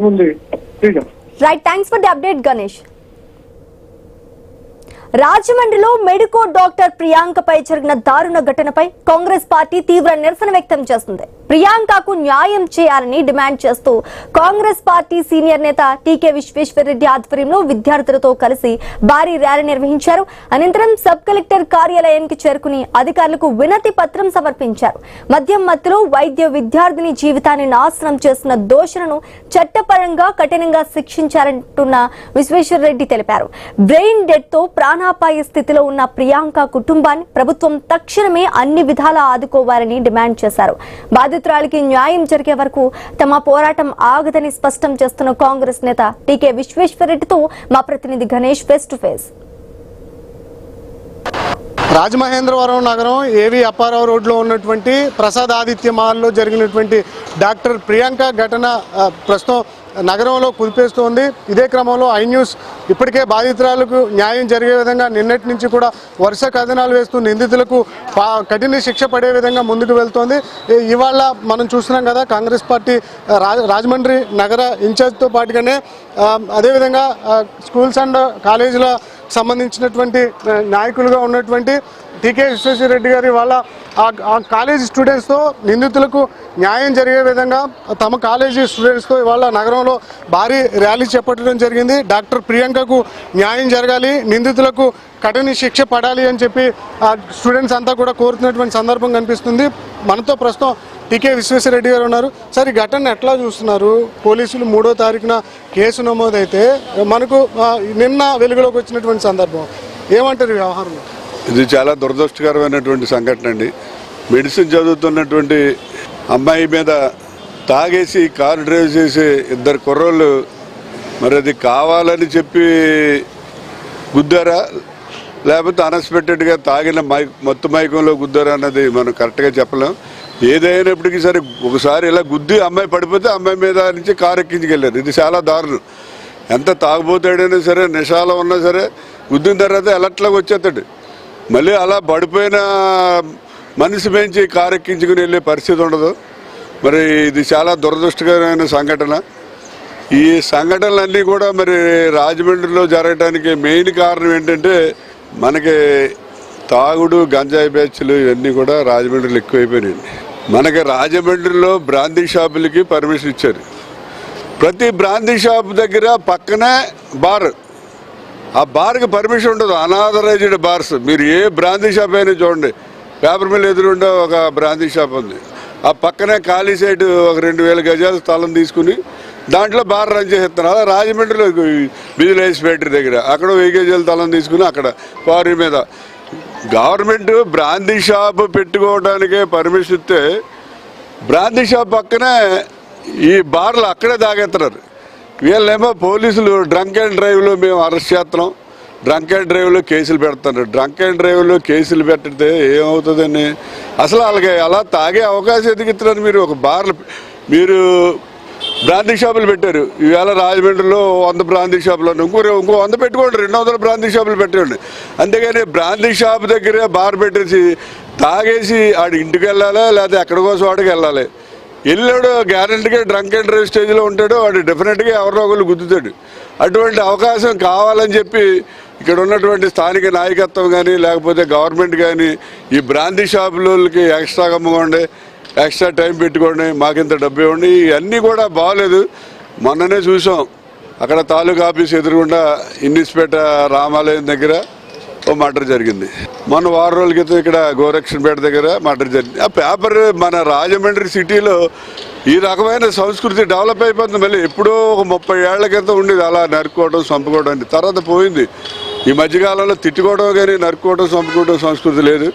Right, thanks for the update Ganesh. రాజమండ్రిలో medico doctor ప్రియాంకపై జరిగిన దారుణ ఘటనపై కాంగ్రెస్ పార్టీ తీవ్ర నిరసన వ్యక్తం చేస్తుంది. ప్రియాంకకు న్యాయం చేయాలని డిమాండ్ చేస్తూ కాంగ్రెస్ పార్టీ సీనియర్ నేత టీకే విశ్వేశ్వరరెడ్డి ఆధ్వర్యంలో విద్యార్థులతో కలిసి భారీ ర్యాలీ నిర్వహించారు. అనంతరం సబ్ కలెక్టర్ కార్యాలయానికి చేరుకుని అధికారులకు వినతి పత్రం సమర్పించారు. మద్యం మత్తులో వైద్య విద్యార్థిని జీవితాన్ని నాశనం చేసిన దోషులను చట్టపరంగా కఠినంగా శిక్షించాలంటున్న విశ్వేశ్వరరెడ్డి తెలిపారు. బ్రెయిన్ డెత్ తో ప్రాణాపాయ స్థితిలో ఉన్న ప్రియాంక కుటుంబాన్ని ప్రభుత్వం తక్షణమే అన్ని విధాలా ఆదుకోవాలని డిమాండ్ చేశారు. బాధితురాలికి న్యాయం జరిగే వరకు తమ పోరాటం ఆగదని స్పష్టం చేస్తున్న కాంగ్రెస్ నేత టీకే విశ్వేశ్వరరెడ్డితో మా ప్రతినిధి Ganesh face to face. Rajamahendravaram నగరం ఏవి అప్పారావు రోడ్లో ఉన్నటువంటి ప్రసాద్ ఆదిత్య మాల్లో జరిగినటువంటి డాక్టర్ ప్రియాంక ఘటన ప్రస్తుతం నగరంలో కుదిపేస్తోంది. ఇదే క్రమంలో ఐ న్యూస్ ఇప్పటికే బాధితురాలకు న్యాయం జరిగే విధంగా నిన్నటి నుంచి కూడా వరుస కథనాలు వేస్తూ నిందితులకు కఠిన శిక్ష పడే విధంగా ముందుకు వెళ్తోంది. ఇవాళ మనం చూస్తున్నాం కదా, కాంగ్రెస్ పార్టీ రాజమండ్రి నగర ఇన్ఛార్జ్తో పాటుగానే అదేవిధంగా స్కూల్స్ అండ్ కాలేజీల సంబంధించినటువంటి నాయకులుగా ఉన్నటువంటి టీకే విశ్వేశ్వరరెడ్డి గారి వాళ్ళ ఆ కాలేజీ స్టూడెంట్స్తో నిందితులకు న్యాయం జరిగే విధంగా తమ కాలేజీ స్టూడెంట్స్తో ఇవాళ నగరంలో భారీ ర్యాలీ చేపట్టడం జరిగింది. డాక్టర్ ప్రియాంకకు న్యాయం జరగాలి, నిందితులకు కఠిన శిక్ష పడాలి అని చెప్పి స్టూడెంట్స్ అంతా కూడా కోరుతున్నటువంటి సందర్భం కనిపిస్తుంది. మనతో ప్రస్తుతం టీకే విశ్వేశ్వరరెడ్డి గారు ఉన్నారు. సార్, ఈ ఘటన ఎట్లా చూస్తున్నారు? పోలీసులు 3వ తారీఖున కేసు నమోదైతే మనకు నిన్న వెలుగులోకి వచ్చినటువంటి సందర్భం, ఏమంటారు ఈ వ్యవహారంలో? ఇది చాలా దురదృష్టకరమైనటువంటి సంఘటన అండి. మెడిసిన్ చదువుతున్నటువంటి అమ్మాయి మీద తాగేసి కారు డ్రైవ్ చేసే 2 కుర్రోళ్ళు మరి అది కావాలని చెప్పి గుద్దారా, లేకపోతే అన్ఎక్స్పెక్టెడ్గా తాగిన మత్తు మైకంలో గుద్దారా అన్నది మనం కరెక్ట్గా చెప్పలేం. ఏదైనప్పటికీ సరే ఒకసారి ఇలా గుద్ది అమ్మాయి పడిపోతే అమ్మాయి మీద నుంచి కారు ఎక్కించుకెళ్ళారు. ఇది చాలా దారుణం. ఎంత తాగుపోతాడైనా సరే, నిషాలో ఉన్నా సరే గుద్దిన తర్వాత ఎలట్లాగా వచ్చేస్తాడు. మళ్ళీ అలా పడిపోయిన మనిషి పెంచి కారు ఎక్కించుకుని వెళ్ళే పరిస్థితి ఉండదు. మరి ఇది చాలా దురదృష్టకరమైన సంఘటన. ఈ సంఘటనలన్నీ కూడా మరి రాజమండ్రిలో జరగడానికి మెయిన్ కారణం ఏంటంటే మనకి తాగుడు, గంజాయి బ్యాచ్లు ఇవన్నీ కూడా రాజమండ్రిలో ఎక్కువైపోయినాయండి. మనకి రాజమండ్రిలో బ్రాందీ షాపులకి పర్మిషన్ ఇచ్చారు. ప్రతి బ్రాందీ షాప్ దగ్గర పక్కనే బార్. ఆ బార్కి పర్మిషన్ ఉండదు. Unauthorised bars. మీరు ఏ బ్రాందీ షాప్ అయినా చూడండి, పేపర్ మిల్ ఎదురుండే ఒక బ్రాందీ షాప్ ఉంది. ఆ పక్కనే ఖాళీ సైడ్ ఒక 2000 గజాల స్థలం తీసుకుని దాంట్లో బార్ రన్ చేస్తున్నారు. అలా రాజమండ్రిలో బిజినెస్ ఫ్యాక్టరీ దగ్గర అక్కడ 1000 గజాల స్థలం తీసుకుని అక్కడ క్వారీ మీద గవర్నమెంట్ బ్రాందీ షాప్ పెట్టుకోవడానికే పర్మిషన్ ఇస్తే బ్రాందీ షాప్ పక్కనే ఈ బార్లు అక్కడే తాగెత్తున్నారు. వీళ్ళేమో పోలీసులు డ్రంక్ అండ్ డ్రైవ్లో మేము అరెస్ట్ చేస్తున్నాం, డ్రంక్ అండ్ డ్రైవ్లో కేసులు పెడుతున్నారు. డ్రంక్ అండ్ డ్రైవ్లో కేసులు పెడితే ఏమవుతుందని అసలు వాళ్ళకి అలా తాగే అవకాశం ఎదిగిస్తున్నారు. మీరు ఒక బార్లు, మీరు బ్రాందీ షాపులు పెట్టారు. ఈవేళ రాజమండ్రిలో 100 బ్రాందీ షాపులు ఉన్నాయి. ఇంకో 100 పెట్టుకోండి, 200 బ్రాందీ షాపులు పెట్టండి. అంతేగాని బ్రాందీ షాప్ దగ్గరే బార్ పెట్టేసి తాగేసి ఆడు ఇంటికి వెళ్ళాలి, లేకపోతే ఎక్కడికో చోటకి వెళ్ళాలి. వెళ్ళాడు గ్యారెంటీగా డ్రంక్ అండ్ డ్రైవ్ స్టేజ్లో ఉంటాడు, వాడు డెఫినెట్గా ఎవరో ఒకళ్ళు గుద్దుతాడు. అటువంటి అవకాశం కావాలని చెప్పి ఇక్కడ ఉన్నటువంటి స్థానిక నాయకత్వం కానీ లేకపోతే గవర్నమెంట్ కానీ ఈ బ్రాందీ షాపులకి ఎక్స్ట్రా అమ్ముకోండి, ఎక్స్ట్రా టైం పెట్టుకోండి, మాకింత డబ్బు ఇవ్వండి, ఇవన్నీ కూడా బాగోలేదు. మొన్ననే చూసాం, అక్కడ తాలూకా ఆఫీస్ ఎదురుగుండా ఇన్నిస్పేట రామాలయం దగ్గర ఓ మర్డర్ జరిగింది. మొన్న 6 రోజుల క్రితం ఇక్కడ గోరక్షన్పేట దగ్గర మర్డర్ జరిగింది. ఆ పేపర్ మన రాజమండ్రి సిటీలో ఈ రకమైన సంస్కృతి డెవలప్ అయిపోతుంది. మళ్ళీ ఎప్పుడో ఒక 30 ఏళ్ల క్రితం ఉండేది అలా నరుక్కోవడం, చంపుకోవడం అని. తర్వాత పోయింది. ఈ మధ్యకాలంలో తిట్టుకోవడం కానీ నరుక్కోవడం, చంపుకోవడం సంస్కృతి లేదు.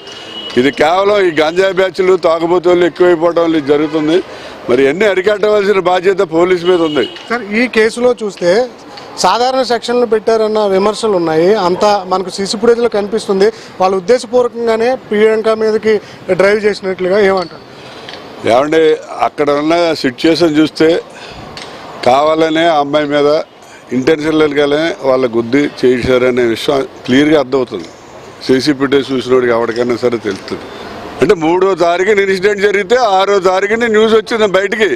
ఇది కేవలం ఈ గంజాయి బ్యాచ్లు, తాగుబోతులు ఎక్కువైపోవడం జరుగుతుంది. మరి అన్నీ అరికట్టవలసిన బాధ్యత పోలీసు మీద ఉంది. సార్, ఈ కేసులో చూస్తే సాధారణ సెక్షన్లు పెట్టారన్న విమర్శలు ఉన్నాయి. అంతా మనకు సీసీ ఫుటేజ్లో కనిపిస్తుంది. వాళ్ళు ఉద్దేశపూర్వకంగానే ప్రియాంక మీదకి డ్రైవ్ చేసినట్లుగా. ఏమంటారు? ఏమంటే అక్కడ ఉన్న సిచ్యుయేషన్ చూస్తే కావాలనే అమ్మాయి మీద ఇంటెన్షనల్గానే వాళ్ళ గుద్ది చేశారనే విషయం క్లియర్గా అర్థమవుతుంది. సీసీ ఫుటేజ్ చూసినోడికి ఎవరికైనా సరే తెలుస్తుంది. అంటే 3వ తారీఖున ఇన్సిడెంట్ జరిగితే 6వ తారీఖున న్యూస్ వచ్చింది బయటికి.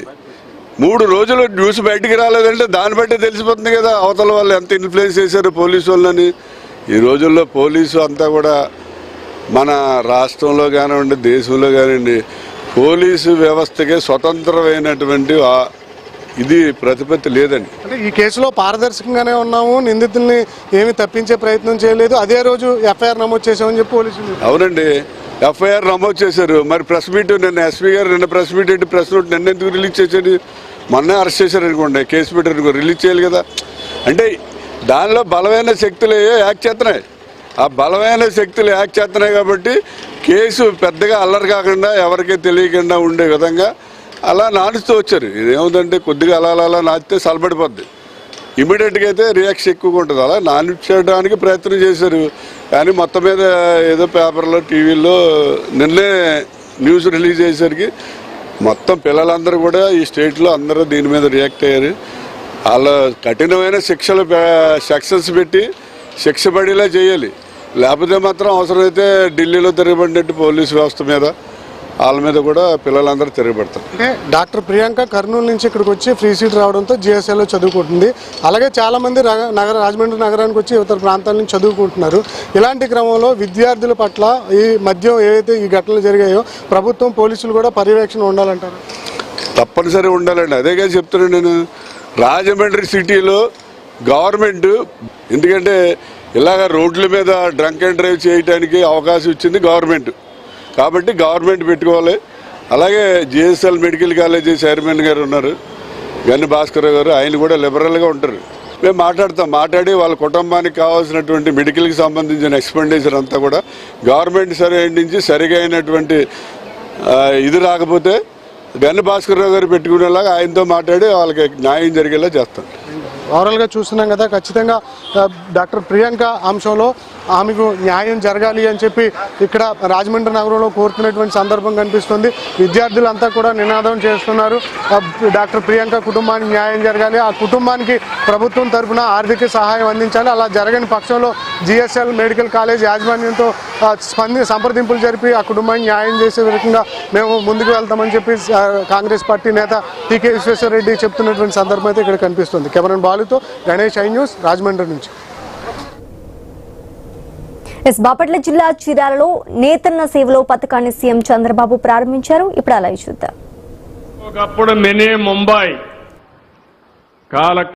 3 రోజులు న్యూస్ బయటికి రాలేదంటే దాన్ని బట్టి తెలిసిపోతుంది కదా అవతల వాళ్ళు ఎంత ఇన్ఫ్లుయెన్స్ చేశారు పోలీసు వాళ్ళని. ఈ రోజుల్లో పోలీసు అంతా కూడా మన రాష్ట్రంలో కానివ్వండి, దేశంలో కానివ్వండి, పోలీసు వ్యవస్థకే స్వతంత్రమైనటువంటి ఇది ప్రతిపత్తి లేదండి. అంటే ఈ కేసులో పారదర్శకంగానే ఉన్నాము, నిందితుల్ని ఏమి తప్పించే ప్రయత్నం చేయలేదు, అదే రోజు ఎఫ్ఐఆర్ నమోదు చేసామని చెప్పి పోలీసులు. అవునండి, ఎఫ్ఐఆర్ నమోదు చేశారు. మరి ప్రెస్ మీట్ నిన్న ఎస్పీ గారు నిన్న ప్రెస్ మీట్ ఏంటి, ప్రెస్ నోట్ నిన్న ఎందుకు రిలీజ్ చేశాడు? మొన్నే అరెస్ట్ చేశారు అనుకోండి, కేసు పెట్టారు, రిలీజ్ చేయాలి కదా. అంటే దానిలో బలమైన శక్తులు యాక్ట్ చేస్తున్నాయి. ఆ బలమైన శక్తులు యాక్ట్ చేస్తున్నాయి కాబట్టి కేసు పెద్దగా అల్లరి కాకుండా ఎవరికీ తెలియకుండా ఉండే విధంగా అలా నానుస్తూ వచ్చారు. ఇదేముందంటే కొద్దిగా అలా నాచితే సలబడిపోద్ది, ఇమీడియట్గా అయితే రియాక్షన్ ఎక్కువగా ఉంటుంది. అలా నానించడానికి ప్రయత్నం చేశారు. కానీ మొత్తం మీద ఏదో పేపర్లో టీవీల్లో నిన్నే న్యూస్ రిలీజ్ అయ్యేసరికి మొత్తం పిల్లలందరూ కూడా ఈ స్టేట్లో అందరూ దీని మీద రియాక్ట్ అయ్యారు. వాళ్ళు కఠినమైన సెక్షన్స్ పెట్టి శిక్ష పడేలా చేయాలి. లేకపోతే మాత్రం అవసరమైతే ఢిల్లీలో తిరగబడినట్టు పోలీసు వ్యవస్థ మీద వాళ్ళ మీద కూడా పిల్లలందరూ తిరగబడతారు. అంటే డాక్టర్ ప్రియాంక కర్నూలు నుంచి ఇక్కడికి వచ్చి ఫ్రీ సీట్ రావడంతో జిఎస్ఐలో చదువుకుంటుంది. అలాగే చాలామంది రాజమండ్రి నగరానికి వచ్చి ఇతర ప్రాంతాల నుంచి చదువుకుంటున్నారు. ఇలాంటి క్రమంలో విద్యార్థుల పట్ల ఈ మధ్య ఏవైతే ఈ ఘటనలు జరిగాయో ప్రభుత్వం, పోలీసులు కూడా పర్యవేక్షణ ఉండాలంటారు. తప్పనిసరి ఉండాలండి. అదేగా చెప్తున్నాను నేను. రాజమండ్రి సిటీలో గవర్నమెంట్, ఎందుకంటే ఇలాగ రోడ్ల మీద డ్రంక్ అండ్ డ్రైవ్ చేయడానికి అవకాశం ఇచ్చింది గవర్నమెంట్, కాబట్టి గవర్నమెంట్ పెట్టుకోవాలి. అలాగే జిఎస్ఎల్ మెడికల్ కాలేజీ చైర్మన్ గారు ఉన్నారు, గన్ని భాస్కర్ గారు, ఆయన కూడా లిబరల్గా ఉంటారు. మేము మాట్లాడి వాళ్ళ కుటుంబానికి కావాల్సినటువంటి మెడికల్కి సంబంధించిన ఎక్స్పెండిచర్ అంతా కూడా గవర్నమెంట్ సైడ్ నుంచి సరిగా అయినటువంటి ఇది రాకపోతే గన్ని భాస్కర్ గారు పెట్టుకునేలాగా ఆయనతో మాట్లాడి వాళ్ళకి న్యాయం జరిగేలా చేస్తాం. ఓవరాల్గా చూస్తున్నాం కదా, ఖచ్చితంగా డాక్టర్ ప్రియాంక అంశంలో ఆమెకు న్యాయం జరగాలి అని చెప్పి ఇక్కడ రాజమండ్రి నగరంలో కోరుతున్నటువంటి సందర్భం కనిపిస్తుంది. విద్యార్థులంతా కూడా నినాదం చేస్తున్నారు, డాక్టర్ ప్రియాంక కుటుంబానికి న్యాయం జరగాలి, ఆ కుటుంబానికి ప్రభుత్వం తరఫున ఆర్థిక సహాయం అందించాలి. అలా జరగని పక్షంలో జిఎస్ఎల్ మెడికల్ కాలేజ్ యాజమాన్యంతో సంప్రదింపులు జరిపి ఆ కుటుంబానికి న్యాయం చేసే విధంగా మేము ముందుకు వెళ్తామని చెప్పి కాంగ్రెస్ పార్టీ నేత టీకే విశ్వేశ్వరరెడ్డి చెప్తున్నటువంటి సందర్భం అయితే ఇక్కడ కనిపిస్తుంది. కెమెరామెన్ బాలుతో గణేష్, ఐ న్యూస్, రాజమండ్రి నుంచి. బాపట్ల జిల్లా చీరాలలో నేతన్న సేవలో పథకాన్ని సీఎం చంద్రబాబు ప్రారంభించారు. ఇప్పుడు అలా చూద్దాం. ఒకప్పుడు మినీ ముంబై